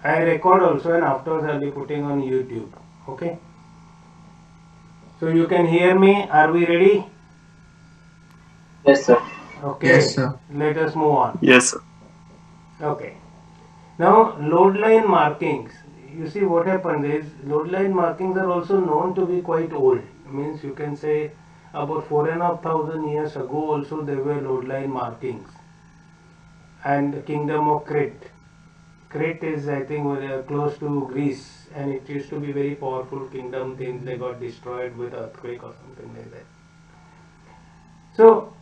I record also, and afterwards I'll be putting on YouTube. Okay. So you can hear me. Are we ready? Yes, sir. Yes, Okay. sir. Let us move on. Yes, sir. Okay. Now load line markings. You see what happens is load line markings are also known to be quite old. Means you can say about 4,500 years ago also there were load line markings. And the kingdom of Crete. Crete is, I think, close to Greece, and it used to be very powerful kingdom. Things they got destroyed with earthquake or something like that. So,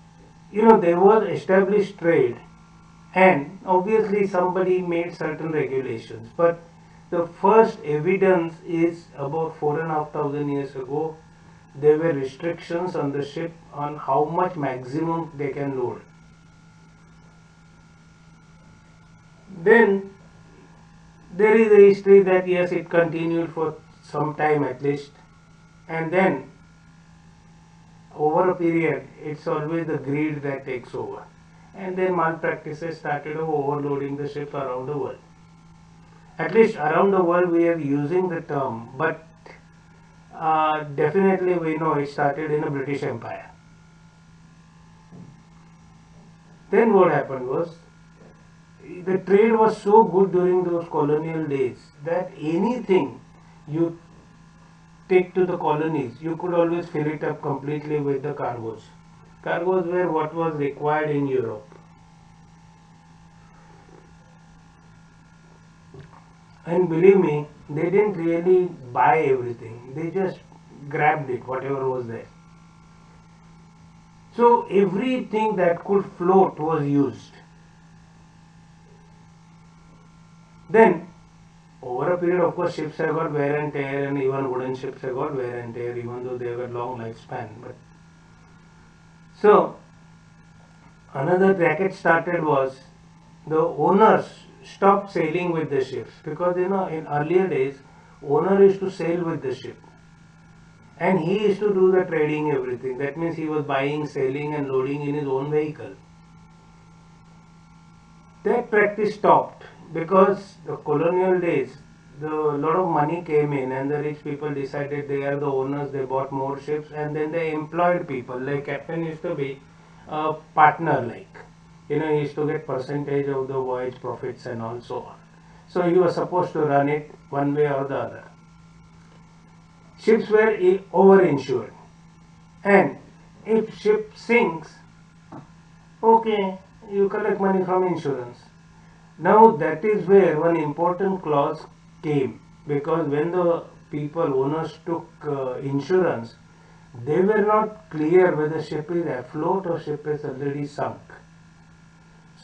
there was established trade, and obviously somebody made certain regulations. But the first evidence is about 4,500 years ago. There were restrictions on the ship on how much maximum they can load. Then there is a history that yes, it continued for some time at least, and then over a period, it's always the greed that takes over, and then malpractices started of overloading the ships around the world. At least around the world, we are using the term, but definitely we know it started in the British Empire. Then what happened was the trade was so good during those colonial days that anything you take to the colonies, you could always fill it up completely with the cargoes. Cargoes were what was required in Europe. And believe me, they didn't really buy everything. They just grabbed it, whatever was there. So everything that could float was used. Then, over a period, of course, ships have got wear and tear, and even wooden ships have got wear and tear, even though they have a long lifespan. But so another racket started was the owners stopped sailing with the ships because in earlier days owner used to sail with the ship and he used to do the trading everything. That means he was buying, selling and loading in his own vehicle. That practice stopped because the colonial days the lot of money came in and the rich people decided they are the owners, they bought more ships and then they employed people. Like captain used to be a partner, like he used to get percentage of the voyage profits and all so on. So he was supposed to run it one way or the other. Ships were over insured, and if ship sinks, okay, you collect money from insurance. Now that is where one important clause came, because when the people owners took insurance, they were not clear whether ship is afloat or ship is already sunk.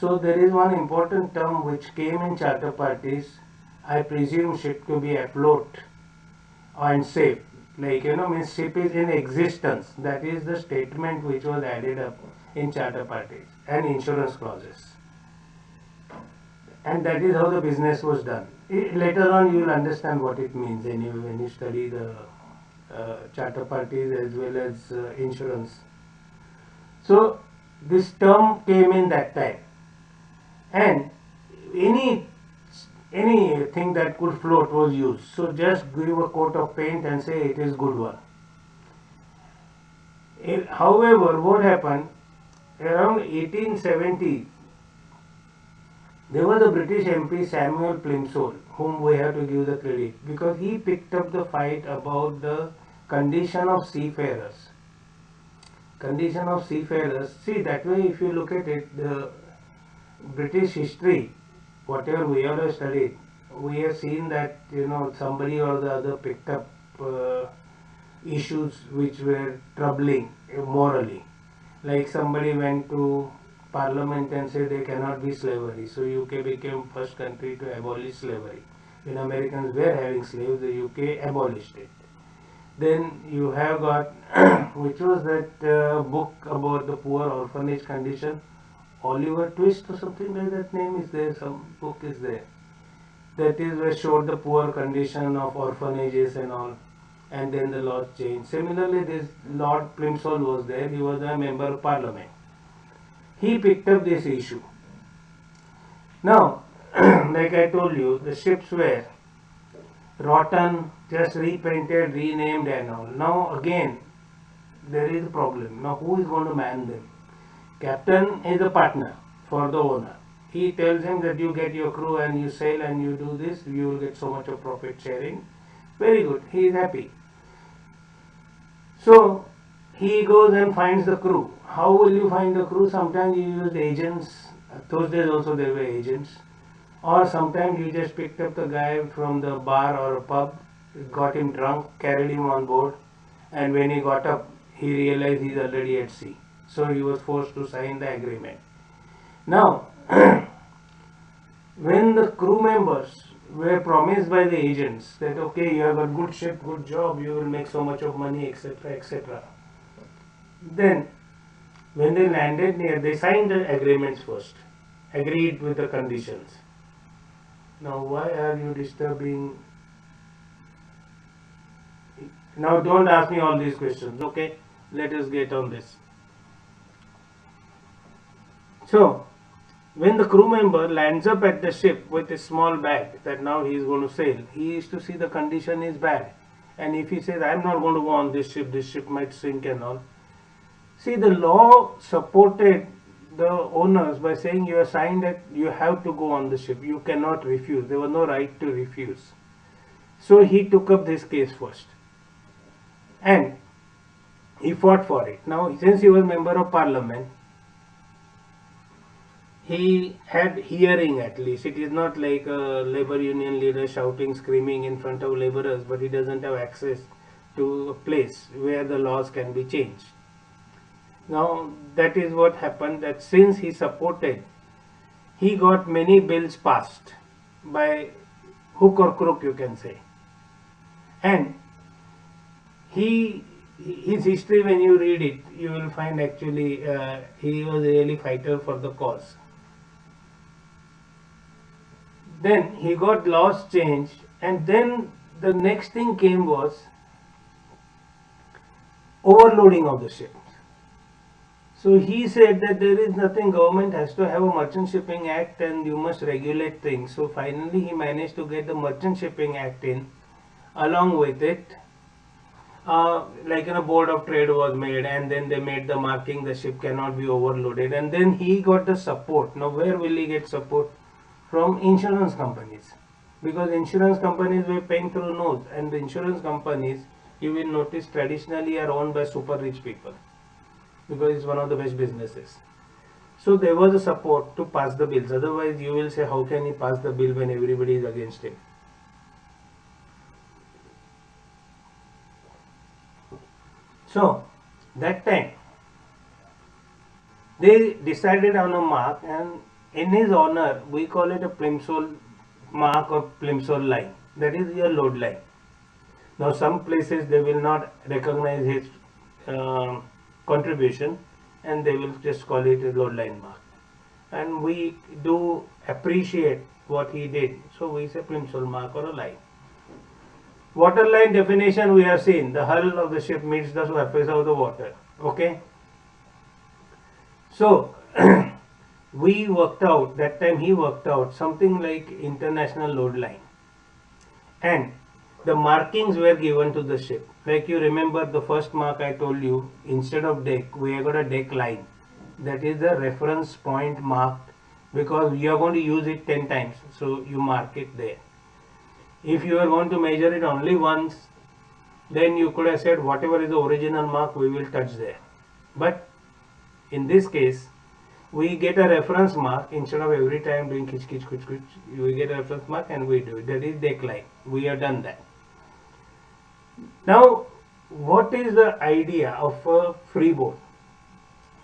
So there is one important term which came in charter parties. I presume ship to be afloat and safe. Like means ship is in existence. That is the statement which was added up in charter parties and insurance clauses. And that is how the business was done. Later on, you will understand what it means anyway when you study the charter parties as well as insurance. So this term came in that time, and any anything that could float was used. So just give a coat of paint and say it is good one. However, what happened around 1870? There was a British MP Samuel Plimsoll, whom we have to give the credit because he picked up the fight about the condition of seafarers. Condition of seafarers. See, that way, if you look at it, the British history, whatever we have studied, we have seen that somebody or the other picked up issues which were troubling morally. Like somebody went to Parliament and said there cannot be slavery. So UK became first country to abolish slavery. When Americans were having slaves, the UK abolished it. Then you have got which was that book about the poor orphanage condition, Oliver Twist or something like that name is there. Some book is there. That is where showed the poor condition of orphanages and all, and then the laws changed. Similarly, this Lord Plimsoll was there. He was a member of Parliament. He picked up this issue. Now, like I told you, the ships were rotten, just repainted, renamed and all. Now again, there is a problem. Now who is going to man them? Captain is a partner for the owner. He tells him that you get your crew and you sail and you do this, you will get so much of profit sharing. Very good, he is happy. So he goes and finds the crew. How will you find the crew? Sometimes you use agents. Those days also there were agents. Or sometimes you just picked up the guy from the bar or a pub, got him drunk, carried him on board, and when he got up, he realized he's already at sea. So he was forced to sign the agreement. Now, when the crew members were promised by the agents that okay, you have a good ship, good job, you will make so much of money, etc., etc. Then, when they landed near, they signed the agreements first, agreed with the conditions. Now, why are you disturbing? Now, don't ask me all these questions, okay? Let us get on this. So, when the crew member lands up at the ship with a small bag that now he is going to sail, he is to see the condition is bad. And if he says, I am not going to go on this ship might sink and all. See, the law supported the owners by saying you are signed that you have to go on the ship. You cannot refuse. There was no right to refuse. So he took up this case first. And he fought for it. Now, since he was member of parliament, he had hearing at least. It is not like a labor union leader shouting, screaming in front of laborers, but he doesn't have access to a place where the laws can be changed. Now that is what happened, that since he supported, he got many bills passed by hook or crook, you can say. And his history, when you read it, you will find actually he was really fighter for the cause. Then he got laws changed, and then the next thing came was overloading of the ships. So he said that there is nothing, government has to have a Merchant Shipping Act and you must regulate things. So finally he managed to get the Merchant Shipping Act in. Along with it, like a board of trade was made, and then they made the marking the ship cannot be overloaded, and then he got the support. Now where will he get support? From insurance companies, because insurance companies were paying through nose, and the insurance companies, you will notice, traditionally are owned by super rich people, because it's one of the best businesses. So there was a support to pass the bills. Otherwise you will say, how can he pass the bill when everybody is against him? So that time they decided on a mark, and in his honor we call it a plimsoll mark or plimsoll line. That is your load line. Now some places they will not recognize his contribution, and they will just call it a load line mark. And we do appreciate what he did, so we say plimsoll mark or a line. Waterline definition we have seen. The hull of the ship meets the surface of the water. Okay. So we worked out, that time he worked out something like international load line. And the markings were given to the ship. Like you remember the first mark I told you, instead of deck, we have got a deck line. That is the reference point marked, because you are going to use it 10 times. So you mark it there. If you are going to measure it only once, then you could have said whatever is the original mark we will touch there. But in this case, we get a reference mark. Instead of every time doing kitch, we get a reference mark and we do it. That is deck line. We have done that. Now, what is the idea of a freeboard?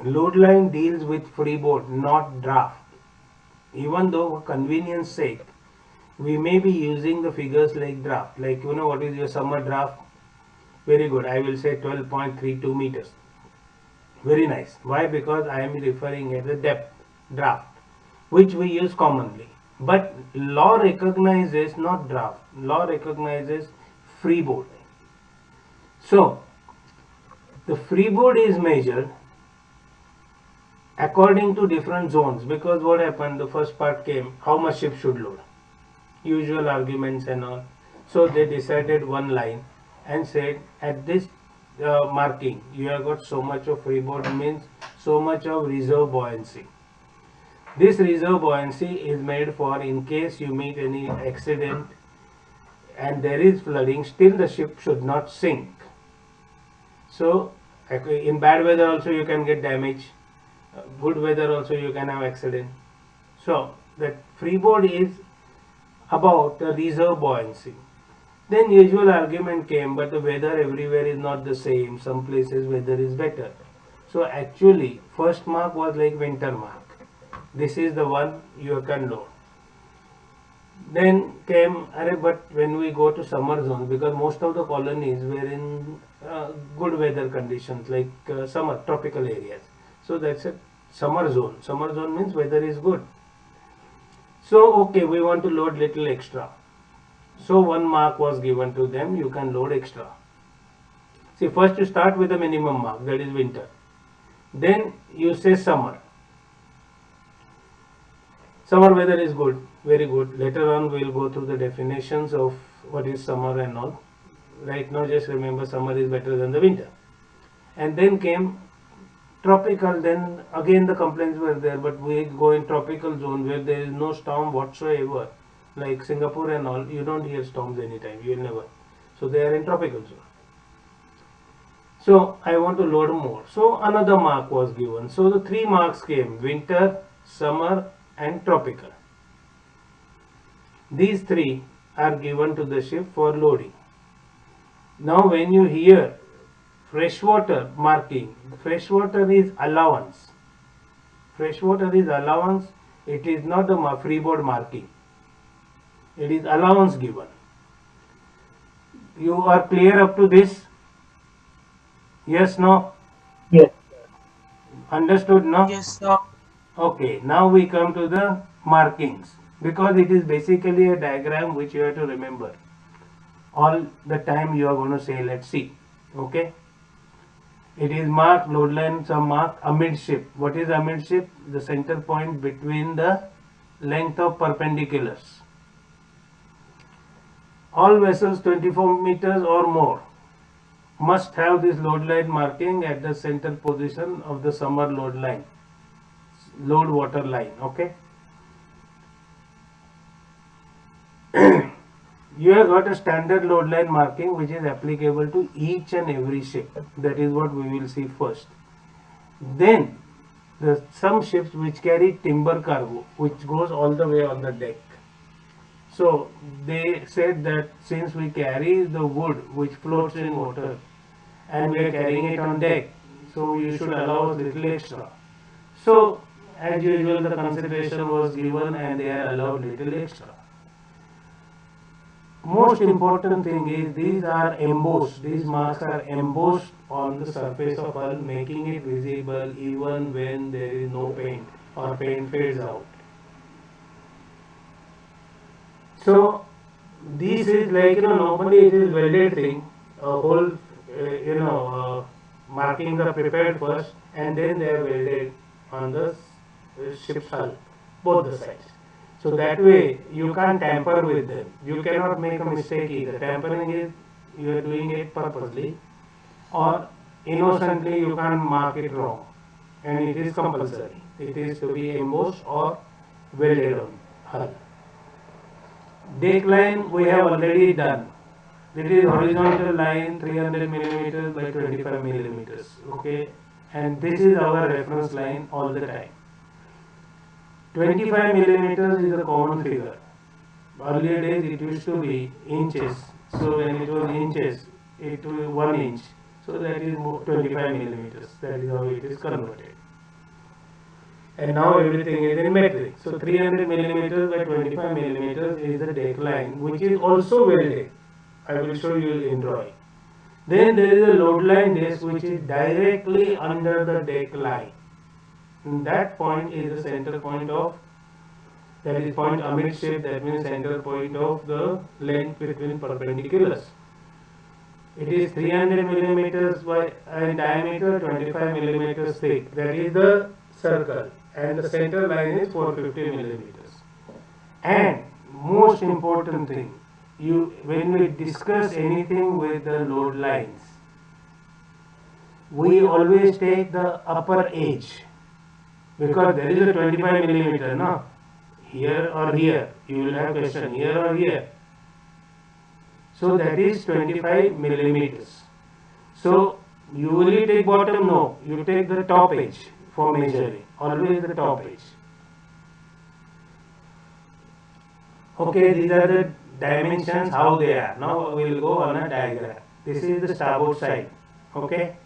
Load line deals with freeboard, not draft. Even though for convenience sake, we may be using the figures like draft. Like, you know, what is your summer draft? Very good. I will say 12.32 meters. Very nice. Why? Because I am referring at the depth draft, which we use commonly. But law recognizes not draft. Law recognizes freeboard. So the freeboard is measured according to different zones, because what happened, the first part came, how much ship should load, usual arguments and all. So they decided one line and said at this marking you have got so much of freeboard, means so much of reserve buoyancy. This reserve buoyancy is made for in case you meet any accident and there is flooding, still the ship should not sink. So in bad weather also you can get damage, good weather also you can have accident. So that freeboard is about the reserve buoyancy. Then usual argument came, but the weather everywhere is not the same. Some places weather is better. So actually first mark was like winter mark. This is the one you can load. Then came, but when we go to summer zone, because most of the colonies were in good weather conditions like summer, tropical areas. So that's a summer zone. Summer zone means weather is good. So okay, we want to load little extra. So one mark was given to them, you can load extra. See, first you start with the minimum mark, that is winter. Then you say summer. Summer weather is good, very good. Later on we will go through the definitions of what is summer and all. Right now just remember summer is better than the winter. And then came tropical, then again the complaints were there, but we go in tropical zone where there is no storm whatsoever. Like Singapore and all, you don't hear storms anytime, you will never. So they are in tropical zone. So I want to load more. So another mark was given. So the 3 marks came, winter, summer and tropical. These 3 are given to the ship for loading. Now when you hear freshwater marking, freshwater is allowance. Freshwater is allowance, it is not the freeboard marking. It is allowance given. You are clear up to this? Yes, no? Yes. Understood, no? Yes, sir. Okay, now we come to the markings, because it is basically a diagram which you have to remember. All the time you are going to say, let's see. Okay? It is marked load line, some mark amidship. What is amidship? The center point between the length of perpendiculars. All vessels 24 meters or more must have this load line marking at the center position of the summer load line, load water line. Okay. You have got a standard load line marking which is applicable to each and every ship. That is what we will see first. Then some ships which carry timber cargo, which goes all the way on the deck. So they said that since we carry the wood which floats in water and we are carrying it on deck, so you should allow us little extra. So as usual the consideration was given and they are allowed little extra. Most important thing is these are embossed, these marks are embossed on the surface of hull, making it visible even when there is no paint or paint fades out. So this is like, normally it is welded thing, a whole, markings are prepared first and then they are welded on the ship's hull, both the sides. So that way you can't tamper with them. You cannot make a mistake either. Tampering is you are doing it purposely, or innocently you can't mark it wrong, and it is compulsory. It is to be embossed or welded on hull. Deck line we have already done. It is horizontal line 300 millimeters by 25 millimeters. Okay, and this is our reference line all the time. 25 millimeters is a common figure. Earlier days it used to be inches. So when it was inches, it was 1 inch. So that is 25 millimeters. That is how it is converted. And now everything is in metric. So 300 millimeters by 25 millimeters is the deck line, which is also welded. I will show you in drawing. Then there is a load line disc which is directly under the deck line. And that point is the center point of, that is point amidship, that means center point of the length between perpendiculars. It is 300 millimeters by in diameter, 25 millimeters thick. That is the circle and the center line is 450 millimeters. And most important thing, when we discuss anything with the load lines, we always take the upper edge, because there is a 25 millimeter, no? Here or here, you will have question here or here. So that is 25 millimeters. So you will take bottom? No, you take the top edge for measuring, always the top edge. Okay, these are the dimensions, how they are. Now we will go on a diagram. This is the starboard side. Okay.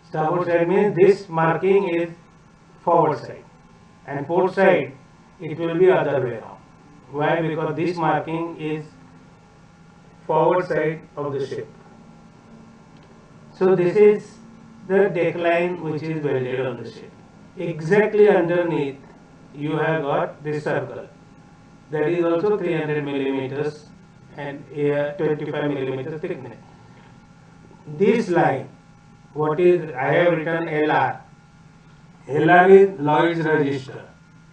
Starboard side means this marking is forward side, and port side it will be other way around. Why? Because this marking is forward side of the ship. So this is the deck line which is welded on the ship. Exactly underneath you have got this circle. That is also 300 millimeters and 25 millimeters thickness. This line, what is, I have written LR. LR is Lloyd's register.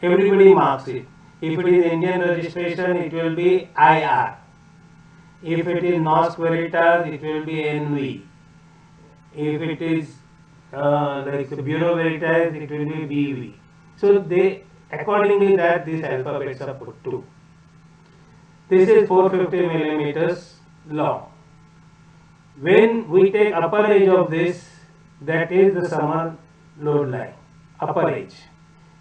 Everybody marks it. If it is Indian registration, it will be IR. If it is Norsk Veritas, it will be NV. If it is like the Bureau Veritas, it will be BV. So they accordingly that these alphabets are put to. This is 450 millimeters long. When we take upper edge of this, that is the summer load line, upper edge.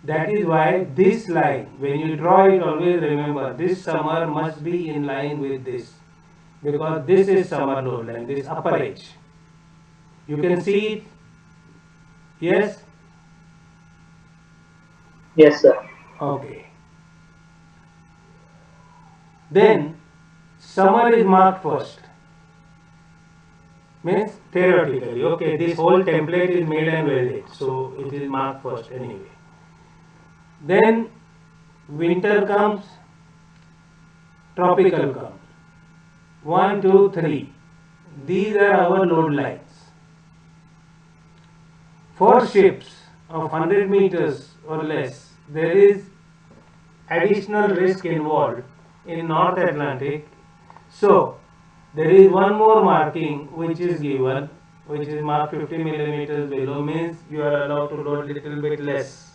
That is why this line, when you draw it, always remember this summer must be in line with this, because this is summer load line, this upper edge. You can see it. Yes? Yes, sir. Okay. Then summer is marked first. Means theoretically, okay, this whole template is made and welded, so it is marked first anyway. Then winter comes, tropical comes. 1, 2, 3. These are our load lines. For ships of 100 meters or less, there is additional risk involved in North Atlantic. So there is one more marking which is given, which is marked 50 millimeters below, means you are allowed to load little bit less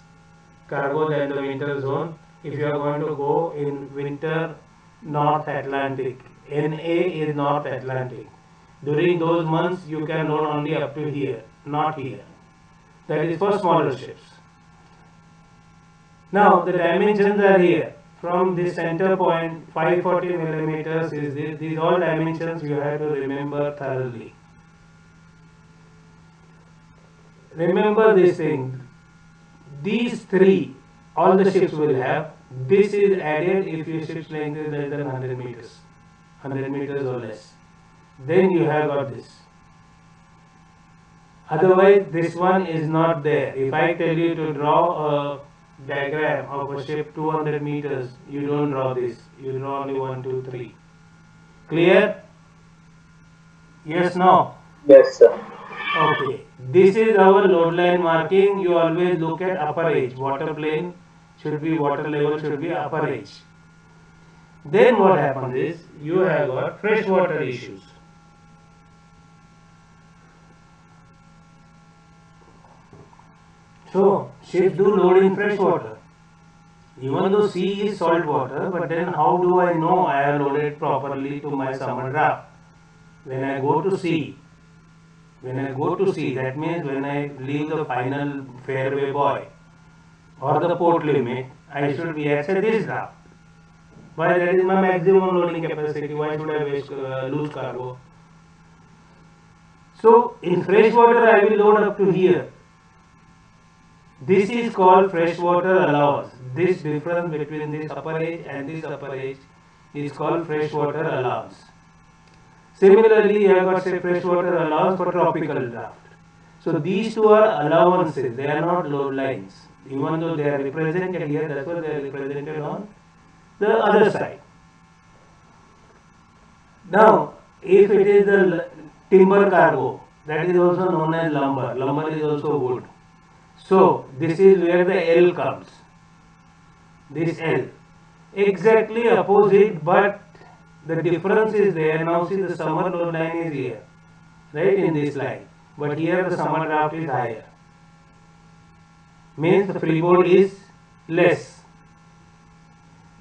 cargo than the winter zone if you are going to go in winter North Atlantic. NA is North Atlantic. During those months you can load only up to here, not here. That is for smaller ships. Now the dimensions are here. From this center point, 540 millimeters is this. These all dimensions you have to remember thoroughly. Remember this thing. These three, all the ships will have. This is added if your ship's length is less than 100 meters. 100 meters or less. Then you have got this. Otherwise, this one is not there. If I tell you to draw a diagram of a ship 200 meters, you don't draw this. You draw only 1, 2, 3. Clear? Yes, no? Yes, sir. Okay. This is our load line marking. You always look at upper edge. Water plane should be, water level should be upper edge. Then what happens is, you have got freshwater issues. So, ships do load in fresh water. Even though sea is salt water, but then how do I know I have loaded properly to my summer draft? When I go to sea, that means when I leave the final fairway buoy or the port limit, I should be at this draft. Why? That is my maximum loading capacity. Why should I waste lose cargo? So in fresh water I will load up to here. This is called freshwater allowance. This difference between this upper edge and this upper edge is called freshwater allowance. Similarly, you have got say freshwater allowance for tropical draft. So these two are allowances, they are not load lines. Even though they are represented here, that's why they are represented on the other side. Now, if it is the timber cargo, that is also known as lumber. Lumber is also wood. So this is where the L comes. This L. Exactly opposite, but the difference is there. Now see, the summer load line is here, right, in this line. But here the summer draft is higher. Means the freeboard is less.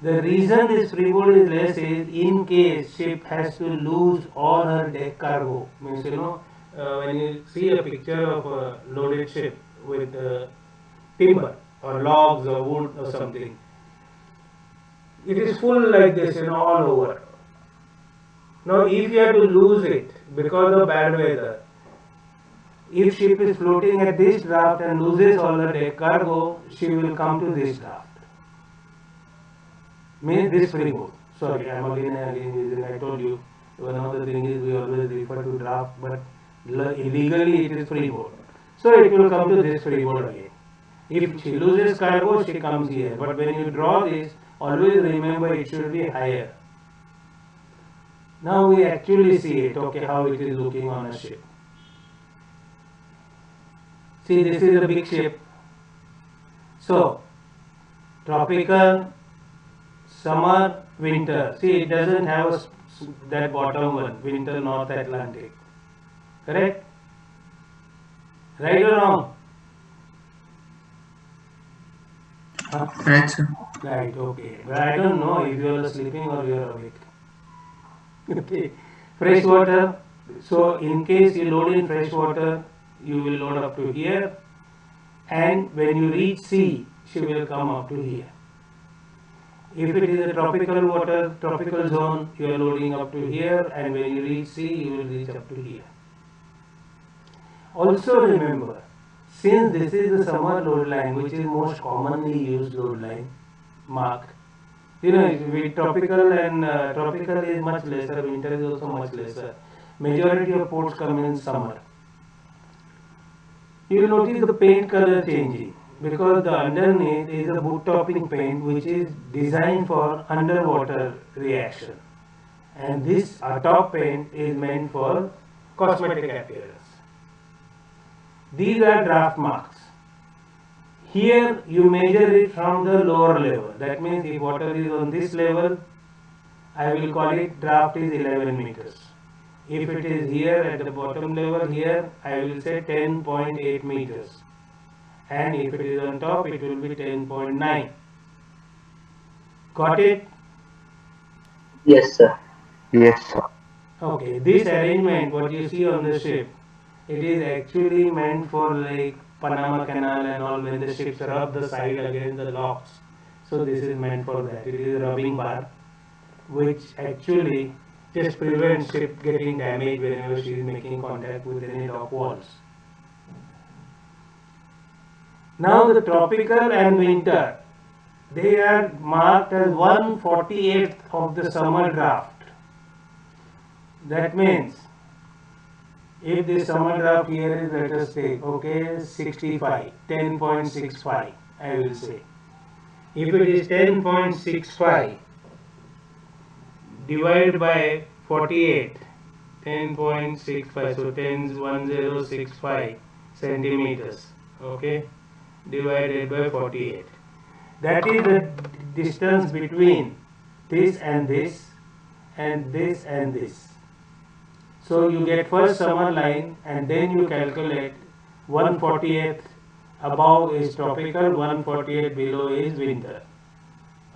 The reason this freeboard is less is in case ship has to lose all her deck cargo. Means, when you see a picture of a loaded ship with timber or logs or wood or something, it is full like this, all over. Now if you have to lose it because of bad weather, if ship is floating at this draft and loses all the deck cargo, she will come to this draft. Means this freeboard. Sorry, I am again using, I told you, one of the things is we always refer to draft, but illegally it is freeboard. So it will come to this freeboard again. If she loses cargo, she comes here. But when you draw this, always remember it should be higher. Now we actually see it, okay, how it is looking on a ship. See, this is a big ship. So, tropical, summer, winter. See, it doesn't have that bottom one, winter, North Atlantic. Correct? Right or wrong? Huh? Right, sir. Right, okay. But I don't know if you are sleeping or you are awake. Okay. Fresh water. So, in case you load in fresh water, you will load up to here. And when you reach sea, she will come up to here. If it is a tropical water, tropical zone, you are loading up to here, and when you reach sea, you will reach up to here. Also remember, since this is the summer load line, which is most commonly used load line, mark, with tropical and tropical is much lesser, winter is also much lesser. Majority of ports come in summer. You will notice the paint color changing because the underneath is a boot topping paint which is designed for underwater reaction, and this top paint is meant for cosmetic appearance. These are draft marks. Here you measure it from the lower level. That means if water is on this level, I will call it draft is 11 meters. If it is here at the bottom level here, I will say 10.8 meters. And if it is on top, it will be 10.9. Got it? Yes, sir. Yes, sir. Okay, this arrangement, what you see on the ship, it is actually meant for like Panama Canal and all, when the ships rub the side against the locks. So this is meant for that. It is a rubbing bar, which actually just prevents ship getting damaged whenever she is making contact with any dock walls. Now the tropical and winter, they are marked as 1/48th of the summer draft. That means if the summer draft here is, let us say, okay, 65, 10.65, I will say. If it is 10.65 divided by 48, 10.65, so 10.1065 centimeters, okay, divided by 48. That is the distance between this and this and this and this. So you get first summer line and then you calculate 1/48th above is tropical, 1/48 below is winter.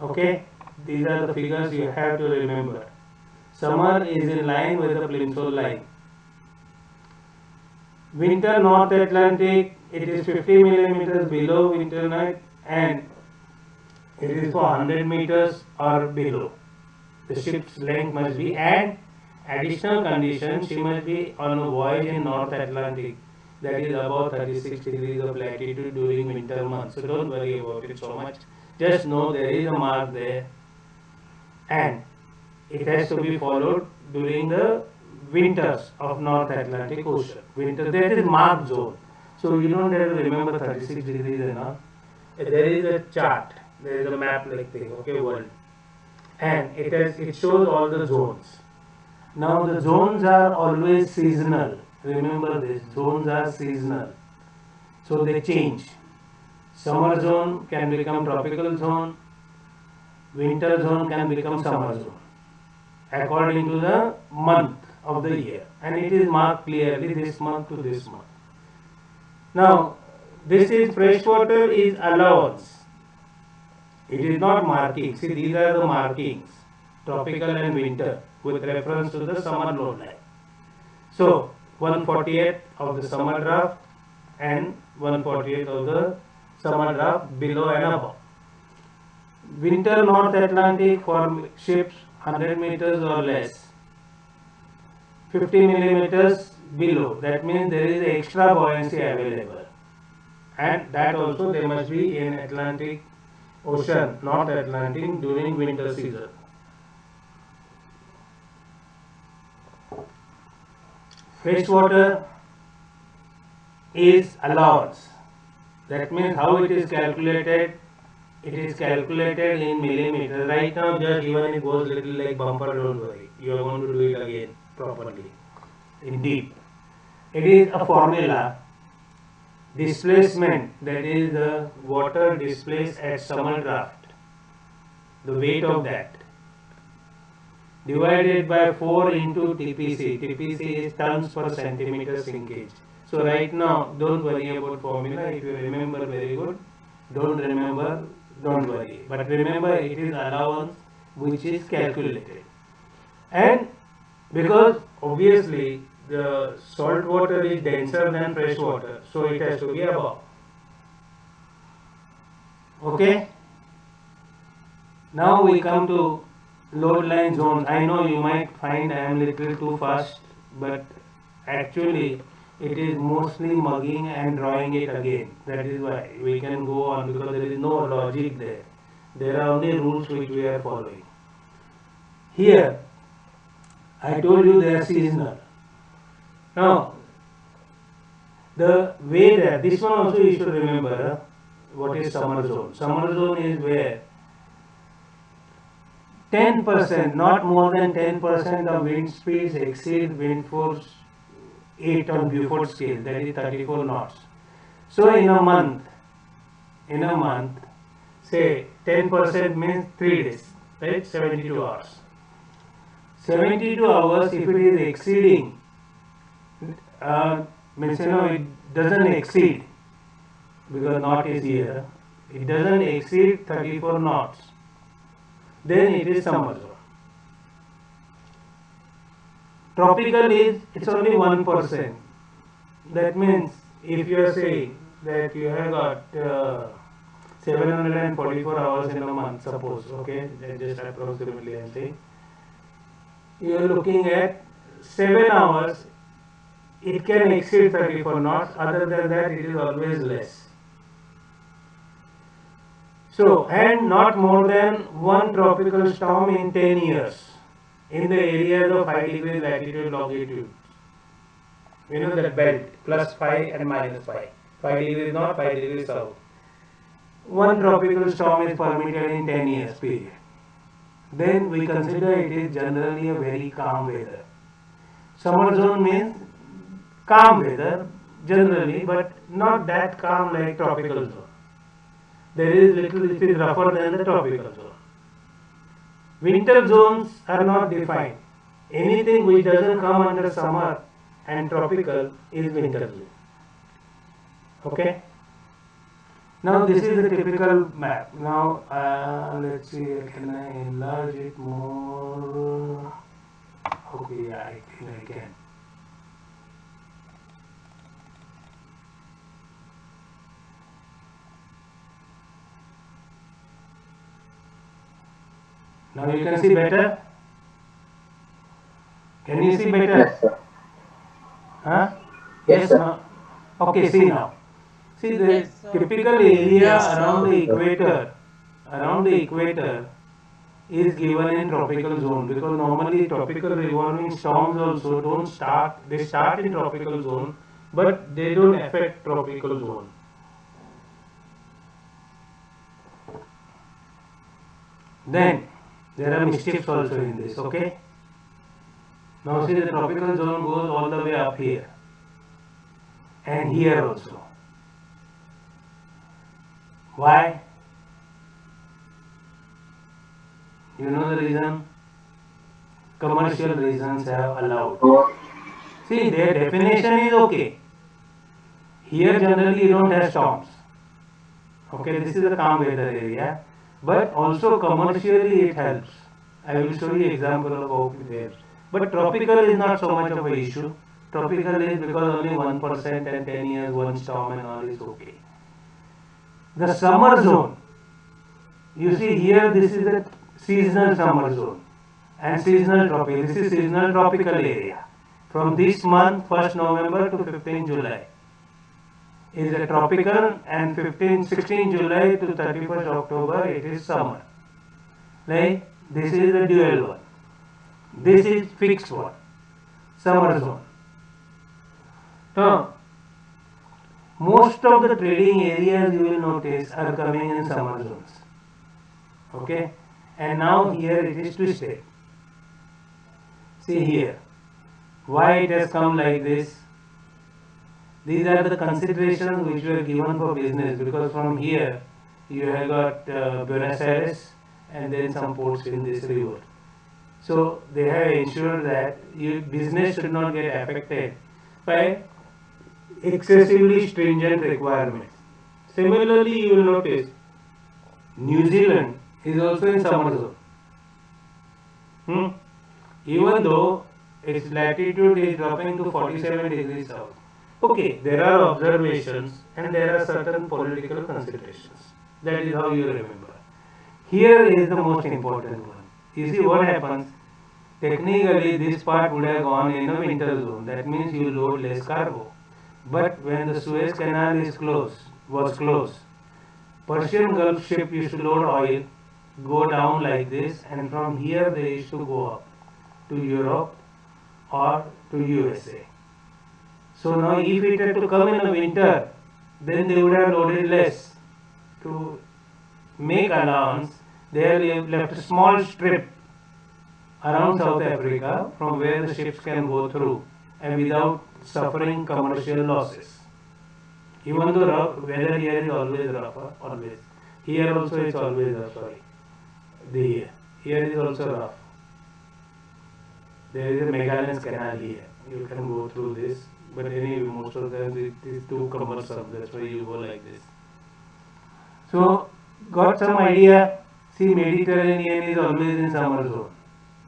Okay, these are the figures you have to remember. Summer is in line with the plimsoll line. Winter North Atlantic, it is 50 millimeters below winter night and it is for 100 meters or below. The ship's length must be, and additional condition, she must be on a voyage in North Atlantic that is above 36 degrees of latitude during winter months. So don't worry about it so much. Just know there is a mark there and it has to be followed during the winters of North Atlantic Ocean. Winter, that is marked zone. So you don't have to remember 36 degrees and all. There is a chart, there is a map like thing, okay, world. And it shows all the zones. Now the zones are always seasonal. Remember this, zones are seasonal. So they change. Summer zone can become tropical zone, winter zone can become summer zone according to the month of the year, and it is marked clearly this month to this month. Now, this is freshwater is allowance. It is not marking. See, these are the markings, tropical and winter, with reference to the summer load line. So, 1/48 of the summer draft and 1/48 of the summer draft below and above. Winter North Atlantic for ships 100 meters or less, 50 millimeters below. That means there is extra buoyancy available, and that also they must be in Atlantic Ocean, North Atlantic during winter season. Freshwater is allowance. That means how it is calculated. It is calculated in millimeters. Right now, just even it goes little like bumper, don't worry. You are going to do it again properly, in deep. It is a formula. Displacement, that is the water displaced at summer draft, the weight of that, divided by 4 into TPC. TPC is tons per centimeter sinkage. So right now, don't worry about formula. If you remember, very good. Don't remember, don't worry. But remember, it is allowance which is calculated. And because obviously the salt water is denser than fresh water, so it has to be above. Okay? Now we come to load line zones. I know you might find I am little too fast, but actually it is mostly mugging and drawing it again. That is why we can go on, because there is no logic there. There are only rules which we are following. Here, I told you they are seasonal. Now, the way that, this one also you should remember, what is summer zone. Summer zone is where 10%, not more than 10% of wind speeds exceed wind force 8 on Beaufort scale, that is 34 knots. So in a month, say 10% means 3 days, right? 72 hours. 72 hours, if it is exceeding, means it doesn't exceed, because knot is here, it doesn't exceed 34 knots, then it is summer zone. Tropical is, it's only 1%. That means if you are saying that you have got 744 hours in a month, suppose, okay, just approximately I am saying, you are looking at 7 hours, it can exceed 34 knots, other than that it is always less. So, and not more than one tropical storm in 10 years in the areas of 5 degrees latitude, longitude. You know that belt, plus 5 and minus 5. 5 degrees north, 5 degrees south. One tropical storm is permitted in 10 years period. Then we consider it is generally a very calm weather. Summer zone means calm weather generally, but not that calm like tropical zone. There is little, it is rougher than the tropical zone. Winter zones are not defined. Anything which doesn't come under summer and tropical is winter zone. Okay? Now this is a typical map. Now let's see, can I enlarge it more? Okay, yeah, I think I can. Now you can see better? Can you see better? Yes, sir. Huh? Yes, sir. No? Okay, see now. See the Yes, sir. typical area Yes, sir. around the equator is given in tropical zone, because normally tropical revolving storms also don't start, they start in tropical zone, but they don't affect tropical zone. Then there are mischiefs also in this, okay? Now see, the tropical zone goes all the way up here and here also. Why? You know the reason? Commercial reasons have allowed. Oh, See, their definition is okay. Here generally you don't have storms. Okay, this is a calm weather area, but also commercially it helps. I will show you example of how it helps. But tropical is not so much of an issue. Tropical is because only 1% and 10 years, one storm and all is okay. The summer zone, you see here this is the seasonal summer zone and seasonal tropical. This is seasonal tropical area. From this month, 1st November to 15 July is a tropical, and 16 July to 31st October it is summer. Like this is the dual one. This is fixed one, summer zone. Now, most of the trading areas you will notice are coming in summer zones. Okay, and now here it is twisted. See here, why it has come like this? These are the considerations which were given for business, because from here you have got Buenos Aires and then some ports in this river. So they have ensured that business should not get affected by excessively stringent requirements. Similarly, you will notice New Zealand is also in summer zone. Even though its latitude is dropping to 47 degrees south. Okay, there are observations and there are certain political considerations. That is how you remember. Here is the most important one. You see what happens? Technically, this part would have gone in a winter zone. That means you load less cargo. But when the Suez Canal was closed, Persian Gulf ship used to load oil, go down like this, and from here they used to go up to Europe or to USA. So now if it had to come in a winter, then they would have loaded less. To make allowance, they have left a small strip around South Africa from where the ships can go through and without suffering commercial losses. Even though weather here is always rough, always. Here also it's always rough, sorry. Here is also rough. There is a Magellan's Canal here. You can go through this, but anyway, most of them it is too cumbersome. That's why you go like this. So, got some idea? See, Mediterranean is always in summer zone,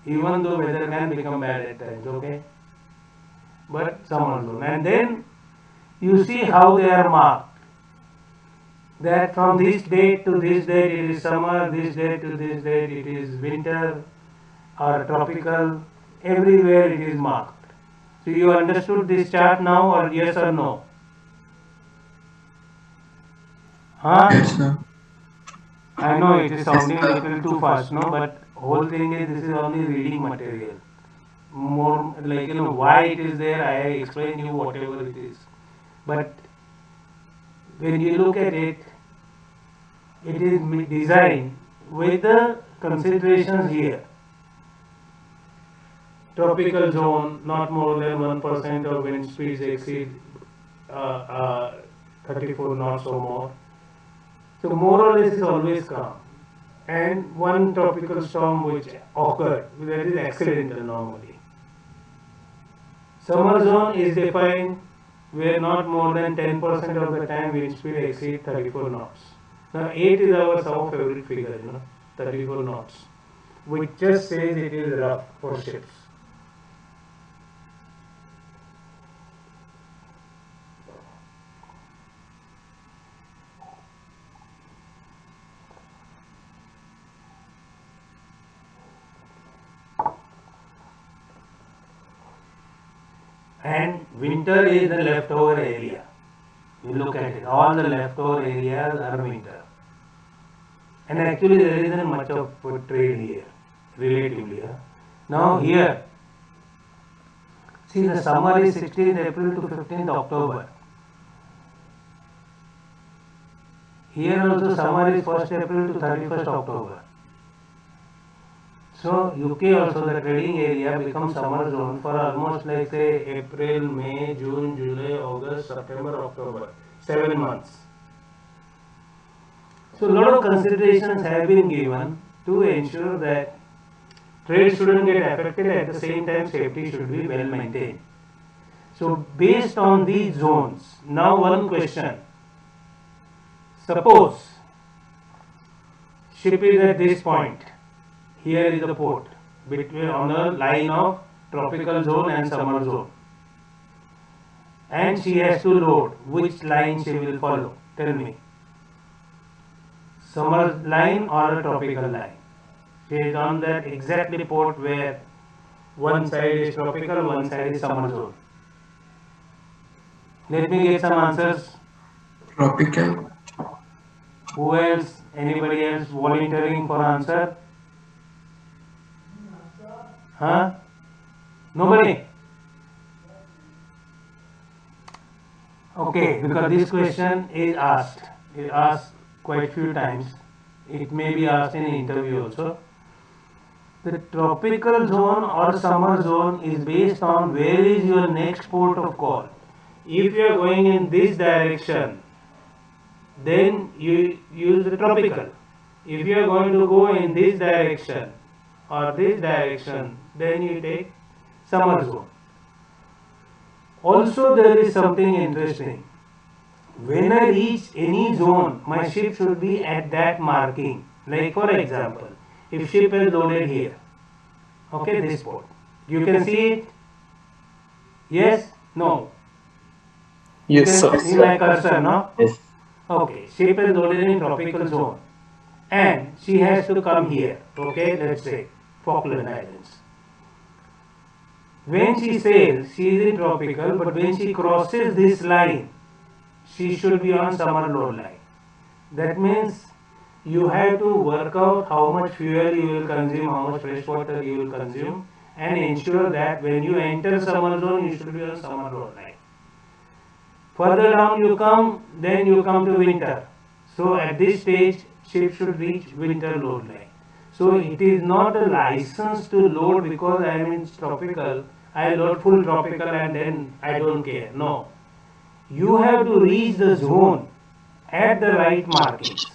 even though weather can become bad at times. Okay, but summer zone, and then you see how they are marked. That from this date to this date it is summer, this date to this date it is winter or tropical. Everywhere it is marked. So you understood this chart now, or yes or no? Huh? Yes, sir. I know it is sounding a little too fast, no? But whole thing is this is only reading material. More like why it is there. I explain you whatever it is. But when you look at it, it is designed with the considerations here. Tropical zone, not more than 1% of wind speeds exceed 34 knots or more. So more or less is always calm. And one tropical storm which occurred, that is accidental normally. Summer zone is defined where not more than 10% of the time wind speed exceed 34 knots. Now 8 is our favorite figure, 34 knots, which just says it is rough for ships. And winter is the leftover area. You look at it, all the leftover areas are winter. And actually there isn't much of trade here, relatively. Now here, see the summer is 16th April to 15th October. Here also summer is 1st April to 31st October. So UK also, the trading area becomes summer zone for almost like say April, May, June, July, August, September, October, 7 months. So a lot of considerations have been given to ensure that trade shouldn't get affected, at the same time safety should be well maintained. So based on these zones, now one question. Suppose ship is at this point, here is the port, between on a line of tropical zone and summer zone. And she has to load, which line she will follow? Tell me. Summer line or a tropical line? She is on that exactly port where one side is tropical, one side is summer zone. Let me get some answers. Tropical. Who else? Anybody else volunteering for answer? Huh? Nobody? Okay, because this question is asked. It asked quite few times. It may be asked in interview also. The tropical zone or summer zone is based on where is your next port of call. If you are going in this direction, then you use the tropical. If you are going to go in this direction or this direction, then you take summer zone. Also, there is something interesting. When I reach any zone, my ship should be at that marking. Like for example, if ship is loaded here, okay, this port, you can see it. Yes, no. Yes, You sir. can see my cursor, no? Yes. Okay, ship is loaded in tropical zone, and she has to come here. Okay, let's say Falkland Islands. When she sails, she is in tropical, but when she crosses this line, she should be on summer load line. That means you have to work out how much fuel you will consume, how much fresh water you will consume, and ensure that when you enter summer zone, you should be on summer load line. Further down you come, then you come to winter. So at this stage, ship should reach winter load line. So it is not a license to load because I am in tropical. I load full tropical and then I don't care. No. You have to reach the zone at the right markings.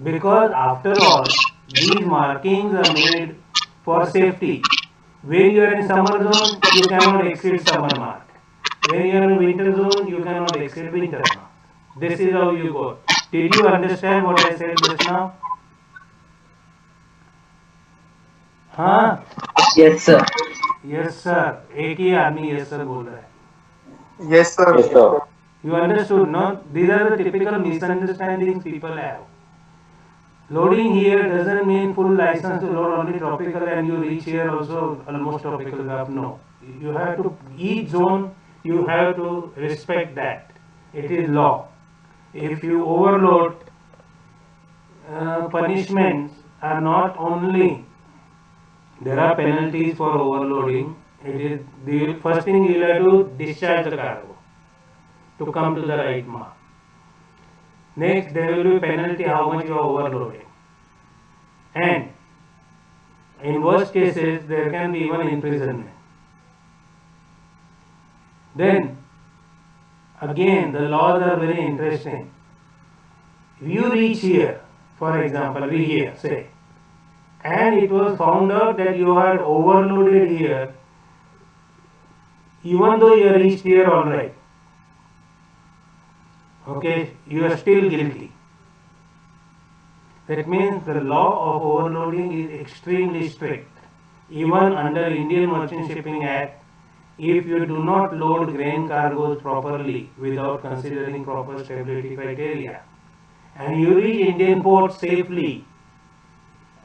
Because after all, these markings are made for safety. When you are in summer zone, you cannot exceed summer mark. When you are in winter zone, you cannot exceed winter mark. This is how you go. Did you understand what I said just now? हाँ Yes, sir. Yes sir एक ही आदमी yes sir बोल रहा है Yes, sir. Yes, sir. You understood, no? These are the typical misunderstandings people have. Loading here doesn't mean full license to load only tropical and you reach here also almost tropical graph. No. You have to, each zone, you have to respect that. It is law. If you overload, punishments are not only, there are penalties for overloading. It is the first thing you have to discharge the cargo to come to the right mark. Next, there will be penalty how much you are overloading. And in worst cases, there can be even imprisonment. Then, again, the laws are very interesting. If you reach here, for example, we here, say, and it was found out that you had overloaded here, even though you reached here alright, okay, you are still guilty. That means the law of overloading is extremely strict. Even under Indian Merchant Shipping Act, if you do not load grain cargoes properly without considering proper stability criteria, and you reach Indian ports safely,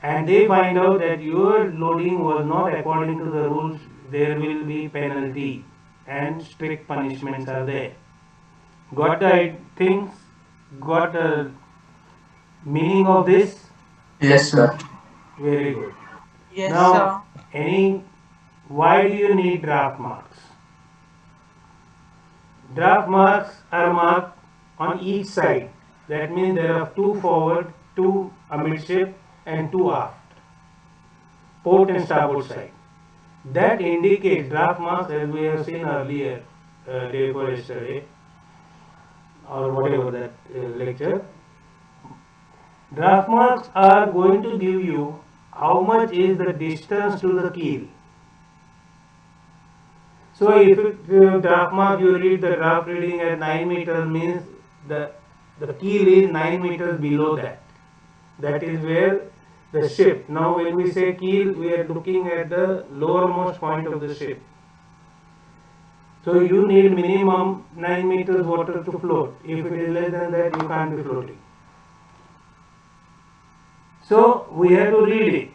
and they find out that your loading was not according to the rules, there will be penalty and strict punishments are there. Got the things? Got the meaning of this? Yes, sir. Very good. Yes, Now, why do you need draft marks? Draft marks are marked on each side. That means there are 2 forward, 2 amidship and 2 aft. Port and starboard side. That indicates draft marks as we have seen earlier, day before yesterday, or whatever that lecture. Draft marks are going to give you how much is the distance to the keel. So if draft mark you read the draft reading at 9 meters means the keel is 9 meters below that. That is where the ship. Now when we say keel, we are looking at the lowermost point of the ship. So you need minimum 9 meters water to float. If it is less than that, you can't be floating. So we have to read it.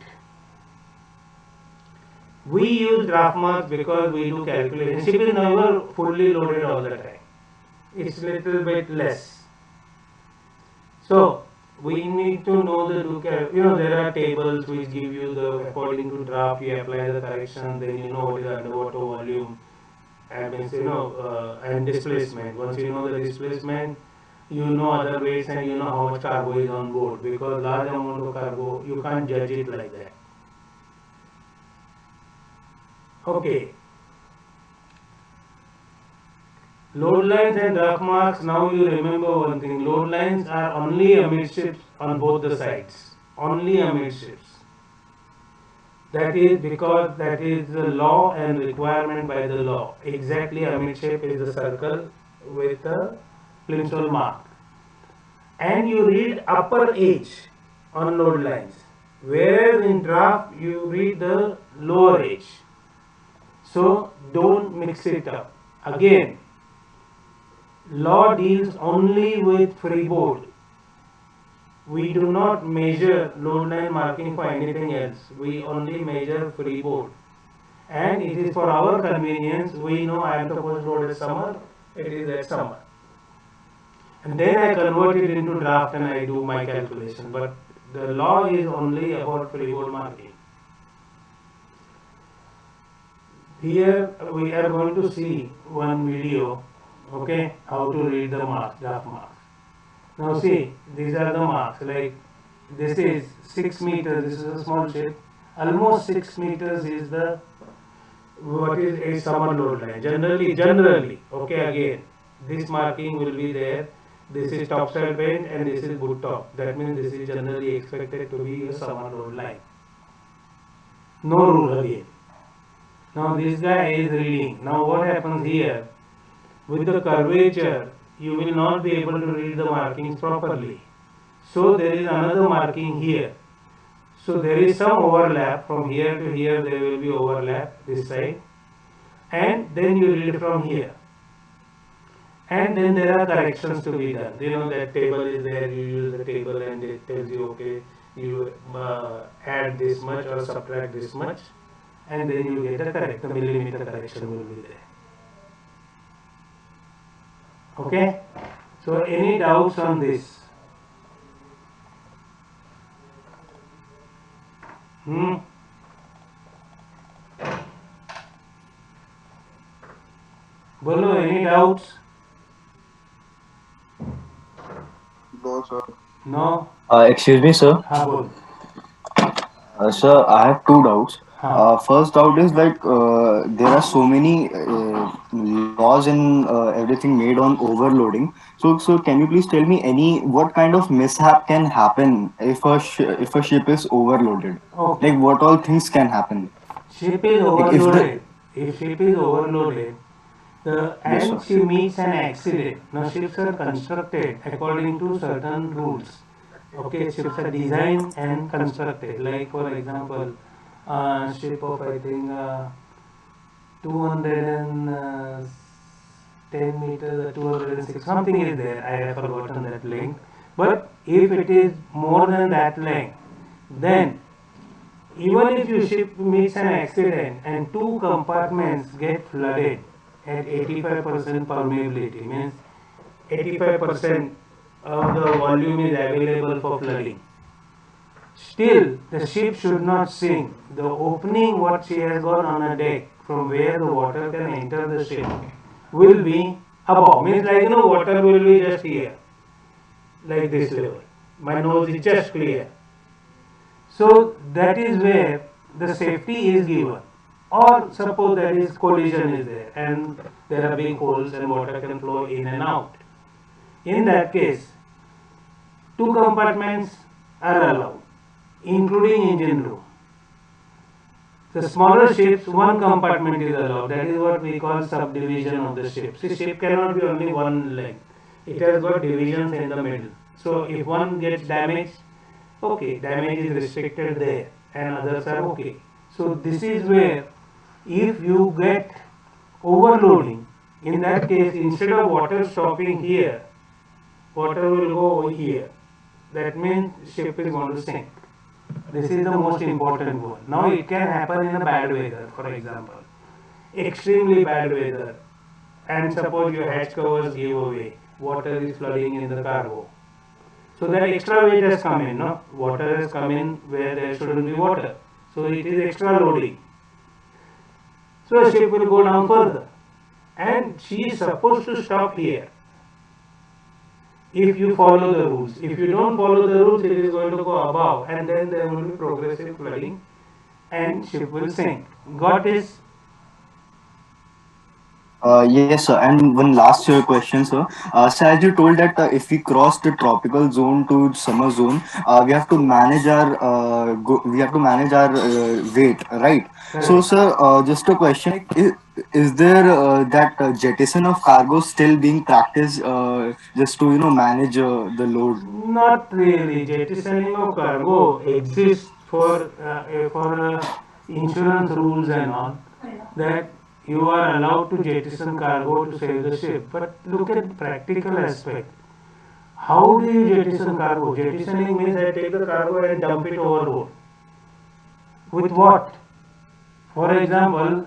We use draft marks because we do calculation. Ship is never fully loaded all the time. It's little bit less. So we need to know there are tables which give you the according to draft you apply the correction, then you know what is the underwater volume and displacement. Once you know the displacement, you know other weights and you know how much cargo is on board, because large amount of cargo you can't judge it like that. Okay. Load lines and draft marks, now you remember one thing, load lines are only amidships on both the sides, only amidships. That is because that is the law and requirement by the law. Exactly amidship is the circle with a plimsoll mark. And you read upper edge on load lines, whereas in draft you read the lower edge. So don't mix it up. Again, law deals only with freeboard. We do not measure load line marking for anything else. We only measure freeboard. And it is for our convenience. We know I am supposed to load at summer, it is at summer. And then I convert it into draft and I do my calculation. But the law is only about freeboard marking. Here we are going to see one video, okay, how to read the marks, draft marks. Now see, these are the marks, like this is 6 meters, this is a small ship, almost 6 meters is what is a summer load line. Generally, okay, again, this marking will be there, this is topside bend and this is boot top. That means this is generally expected to be a summer load line. No rule again. Now this guy is reading. Now what happens here? With the curvature, you will not be able to read the markings properly. So there is another marking here. So there is some overlap from here to here, there will be overlap this side. And then you read from here. And then there are corrections to be done. You know that table is there, you use the table and it tells you, okay, you add this much or subtract this much. And then you get the millimeter correction will be there. Okay, so any doubts on this? Bolo, any doubts? No, sir. No? Excuse me, sir. हाँ बोल. Sir, I have two doubts. हाँ. First doubt is like there are so many laws and everything made on overloading. So can you please tell me what kind of mishap can happen if if a ship is overloaded? Okay. Like what all things can happen? Ship is Like if the overloaded. If ship is overloaded, Yes, and sir. she meets an accident. Now ships are constructed according to certain rules. Okay, ships are designed and constructed. Like for example, ship of I think 210 meters or 206 something is there. I have forgotten that length. But if it is more than that length, then even if your ship meets an accident and two compartments get flooded at 85% permeability, means 85% of the volume is available for flooding, still the ship should not sink. The opening what she has got on a deck from where the water can enter the ship will be above, means like water will be just here, like this level. My nose is just clear. So that is where the safety is given. Or suppose there is collision is there and there are big holes and water can flow in and out. In that case, two compartments are allowed, including engine room. The smaller ships, one compartment is allowed. That is what we call subdivision of the ship. See, ship cannot be only one length. It has got divisions in the middle. So if one gets damaged, okay, damage is restricted there, and others are okay. So this is where, if you get overloading, in that case, instead of water stopping here, water will go over here. That means ship is going to sink. This is the most important one. Now it can happen in a bad weather, for example, extremely bad weather, and suppose your hatch covers give away, water is flooding in the cargo. So that extra weight has come in, no? Water has come in where there shouldn't be water. So it is extra loading. So the ship will go down further. And she is supposed to stop here if you follow the rules. If you don't follow the rules, it is going to go above, and then there will be progressive flooding and ship will sink. Got this? Yes, sir. And one last question, sir. So as you told that if we cross the tropical zone to summer zone, we have to manage our weight, right? So, Correct. sir, just a question: is there that jettison of cargo still being practiced just to manage the load? Not really. Jettisoning of cargo exists for insurance rules and all, that you are allowed to jettison cargo to save the ship. But look at practical aspect. How do you jettison cargo? Jettisoning means I take the cargo and dump it overboard. With what? For example,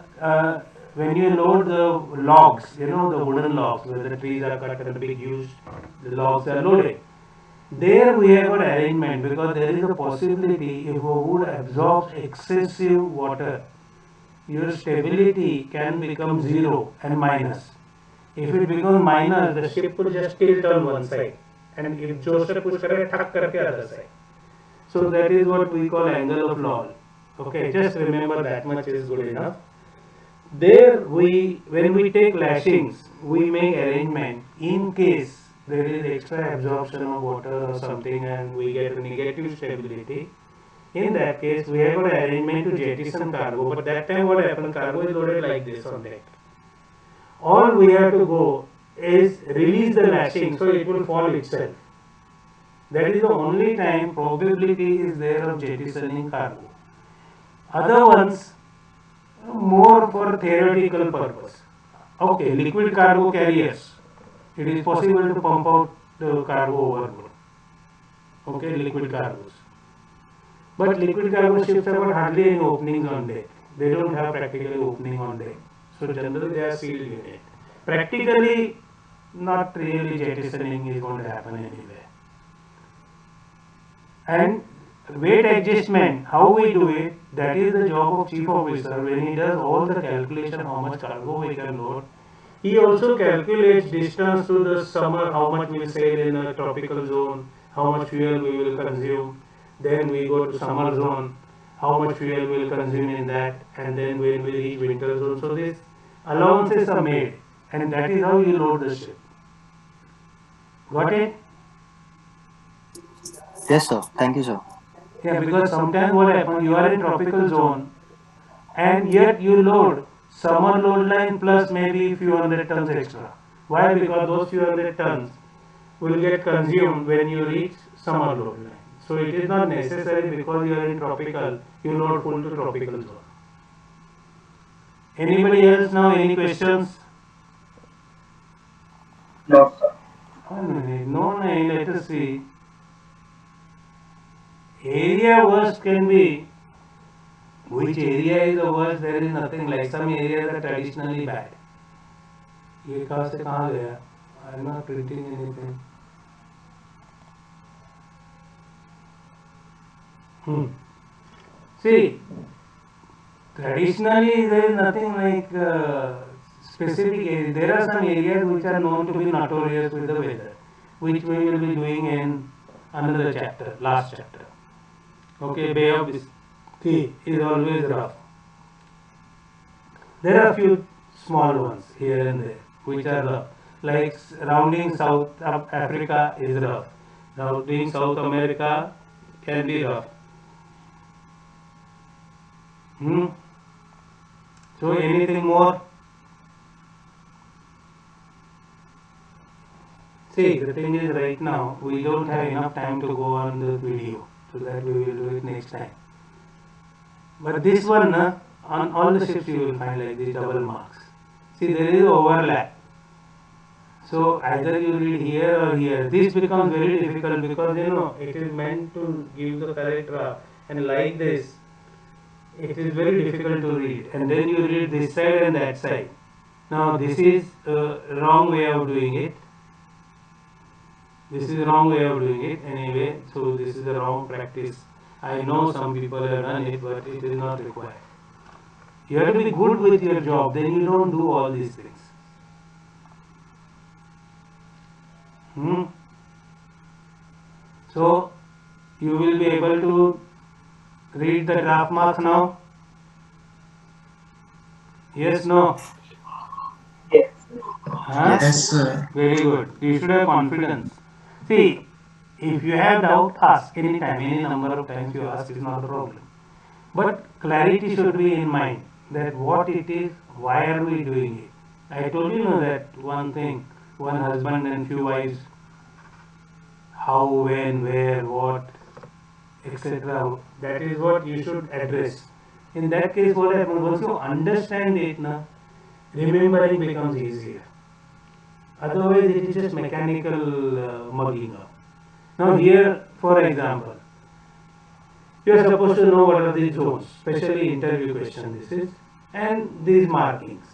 when you load the logs, the wooden logs where the trees are cut and the big huge the logs are loaded. There we have got arrangement because there is a possibility if a wood absorbs excessive water, your stability can become zero and minus. If it becomes minus, the ship will just tilt on one side, and if जोर से push करे ठक करके other side. So that is what we call angle of Lowell. Okay, just remember that much is good enough. There when we take lashings, we make arrangement in case there is extra absorption of water or something and we get negative stability. In that case, we have got arrangement to jettison cargo, but that time what happened, cargo is loaded like this on deck. All we have to go is release the lashing so it will fall itself. That is the only time probability is there of jettisoning cargo. Other ones, more for theoretical purpose. Okay, liquid cargo carriers. It is possible to pump out the cargo overboard. Okay, liquid cargos. But liquid cargo ships have got hardly any openings on deck. They don't have practically opening on deck. So generally they are sealed unit. Practically, not really jettisoning is going to happen anywhere. And weight adjustment, how we do it, that is the job of chief officer. When he does all the calculation how much cargo we can load, he also calculates distance to the summer, how much we will sail in a tropical zone, how much fuel we will consume. Then we go to summer zone, how much fuel we will consume in that, and then when we reach winter zone. So these allowances are made, and that is how you load the ship. Got it? Yes, sir. Thank you, sir. Yeah, because sometimes what happens, you are in tropical zone and yet you load summer load line plus maybe few hundred tons extra. Why? Because those few hundred tons will get consumed when you reach summer load line. So it is not necessary because you are in tropical, you load full to tropical zone. Anybody else now? Any questions? No, sir. No, let us see. Area worst can be, which area is the worst? There is nothing like, some areas are traditionally bad. ये कहाँ से कहाँ गया? I am not printing anything. See, traditionally there is nothing like specific area. There are some areas which are known to be notorious with the weather, which we will be doing in another chapter, last chapter. Okay, Bay of Biscay is always rough. There are a few small ones here and there which are rough, like rounding South Africa is rough, rounding South America can be rough. So anything more? See, the thing is right now we don't have enough time to go on the video, so that we will do it next time. But this one, on all the ships you will find like these double marks. See, there is overlap. So either you read here or here. This becomes very difficult because it is meant to give the correct draft, and like this, it is very difficult to read. And then you read this side and that side. Now this is a wrong way of doing it. This is the wrong way of doing it anyway. So this is the wrong practice. I know some people have done it, but it is not required. You have to be good with your job, then you don't do all these things. So you will be able to read the draft marks now? Yes, no? Yes. Huh? Yes. Sir. Very good. You should have confidence. See, if you have doubt, ask anytime, any number of times you ask is not a problem. But clarity should be in mind that what it is, why are we doing it. I told you that one thing, one husband and few wives, how, when, where, what, etc. That is what you should address. In that case, what happens, once you understand it, remembering becomes easier. Otherwise, it is just mechanical mugging up. Now here, for example, you are supposed to know what are these zones, especially interview question this is, and these markings.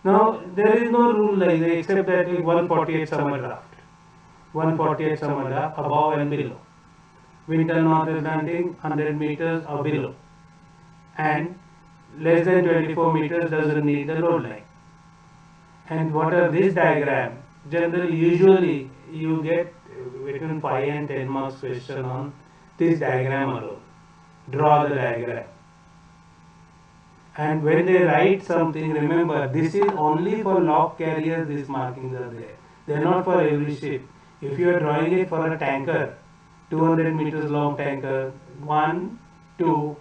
Now there is no rule like that except that 148 summer draft, 148 summer draft above and below, winter north Atlantic 100 meters or below, and less than 24 meters doesn't need the load line. And what are this diagram? Generally, usually you get between 5 and 10 marks question on this diagram alone. Draw the diagram. And when they write something, remember this is only for log carriers, these markings are there. They are not for every ship. If you are drawing it for a tanker, 200 meters long tanker, 1, 2,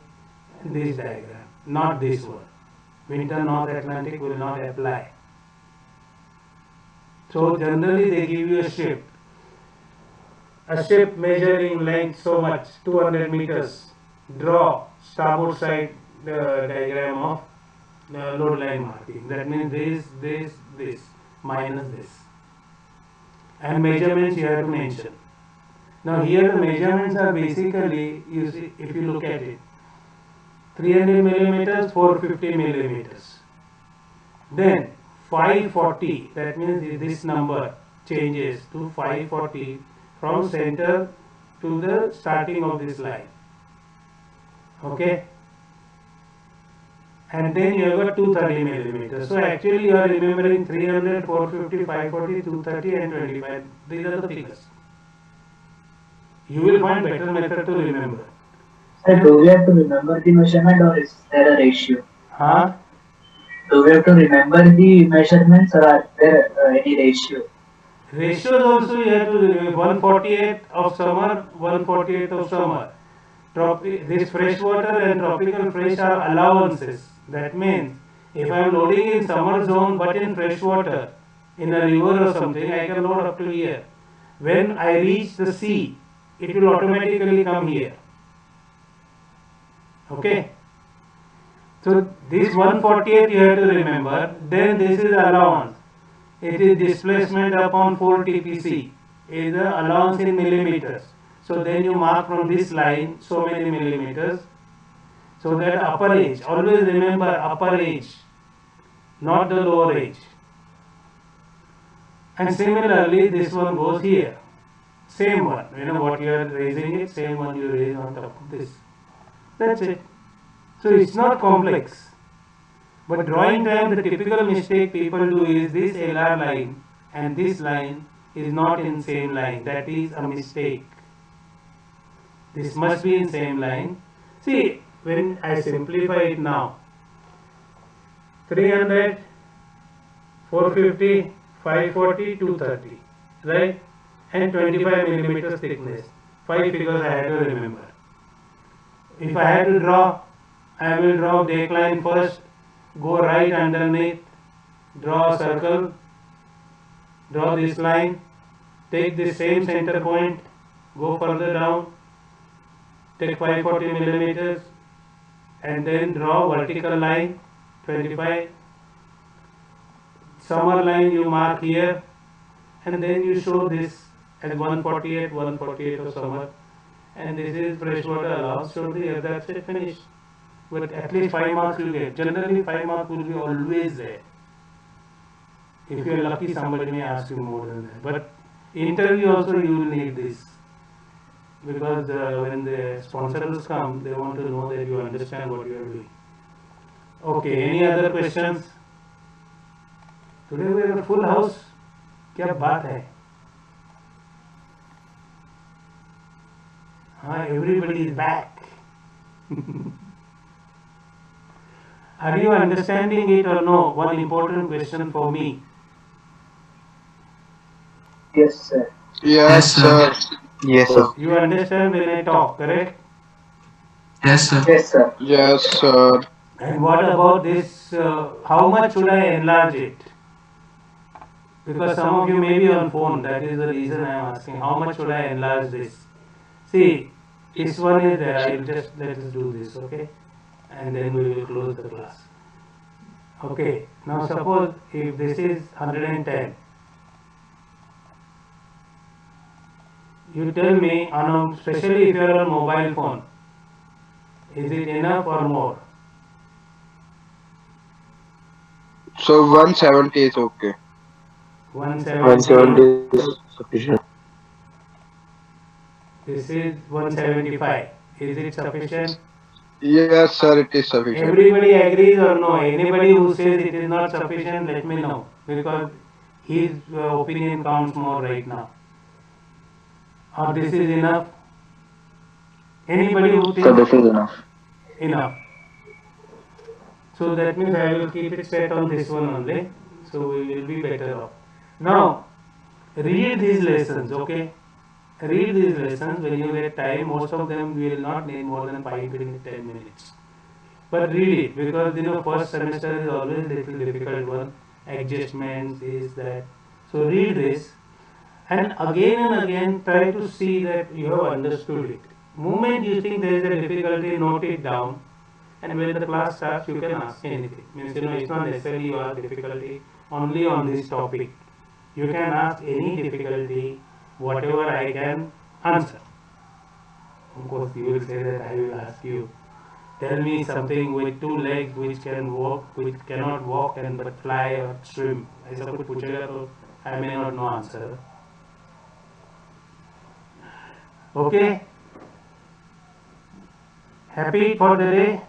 this diagram, not this one. Winter North Atlantic will not apply. So generally they give you a ship measuring length so much, 200 meters. Draw starboard side diagram of load line marking. That means this, minus this. And measurements you have to mention. Now here the measurements are basically, you see, if you look at it, 300 millimeters, 450 millimeters. Then 540, that means this number changes to 540 from center to the starting of this line. Okay? And then you have got 230 millimeters. So actually you are remembering 300, 450, 540, 230 and 25. These are the figures. You will find better method to remember. Sir, do we have to remember the measurement or is there a ratio? Huh? Do we have to remember the measurements or are there any ratio? Ratios also you have to remember. 148 of summer, 148 of summer. This fresh water and tropical fresh are allowances. That means if I am loading in summer zone but in fresh water, in a river or something, I can load up to here. When I reach the sea, it will automatically come here. Okay? So this 148 you have to remember. Then this is allowance. It is displacement upon 4 TPC. Is the allowance in millimeters. So then you mark from this line so many millimeters. So that upper edge, always remember upper edge, not the lower edge. And similarly this one goes here. Same one, what you are raising it, same one you raise on top of this. That's it. So it's not complex. But drawing time, the typical mistake people do is this LR line and this line is not in same line. That is a mistake. This must be in same line. See, when I simplify it now, 300, 450, 540, 230, right? And 25 millimeters thickness. 5 figures I had to remember. If I had to draw, I will draw decline first, go right underneath, draw a circle, draw this line, take the same center point, go further down, take 540 millimeters, and then draw vertical line 25. Summer line you mark here, and then you show this as 148 of summer, and this is freshwater allowance. So that's it, finished. But at least 5 marks you get. Generally 5 marks will be always there. If you are lucky, somebody may ask you more than that. But interview also you will need this, because when the sponsors come, they want to know that you understand what you are doing. Okay, any other questions? Today we have a full house. क्या बात है? हाँ, everybody is back. Are you understanding it or no? One important question for me. Yes, sir. Yes, sir. Yes, sir. You understand when I talk, correct? Yes, sir. Yes, sir. Yes, sir. And what about this? How much should I enlarge it? Because some of you may be on phone. That is the reason I am asking. How much should I enlarge this? See, this one is there. I will just let us do this, okay? And then we will close the class. Okay. Now suppose if this is 110. You tell me, especially if you are on mobile phone, is it enough or more? So 170 is okay. 170. is sufficient. This is 175. Is it sufficient? Yes, sir, it is sufficient. Everybody agrees or no? Anybody who says it is not sufficient, let me know, because his opinion counts more right now. Or this is enough? Anybody who thinks is enough. enough? So that means I will keep it set on this one only. So we will be better off. Now, read these lessons, okay? Read these lessons when you get time. Most of them will not need more than 5 minutes, 10 minutes. But read it, because first semester is always little difficult one. Adjustments, is that. So read this, and again try to see that you have understood it. Moment you think there is a difficulty, note it down, and when the class starts, you can ask anything. Means it's not necessarily you ask difficulty only on this topic. You can ask any difficulty, whatever I can answer. Of course, you will say that I will ask you, tell me something with 2 legs which can walk, which cannot walk and but fly or swim. ऐसा कुछ पूछेगा तो I may not know answer. Okay. Happy for the day.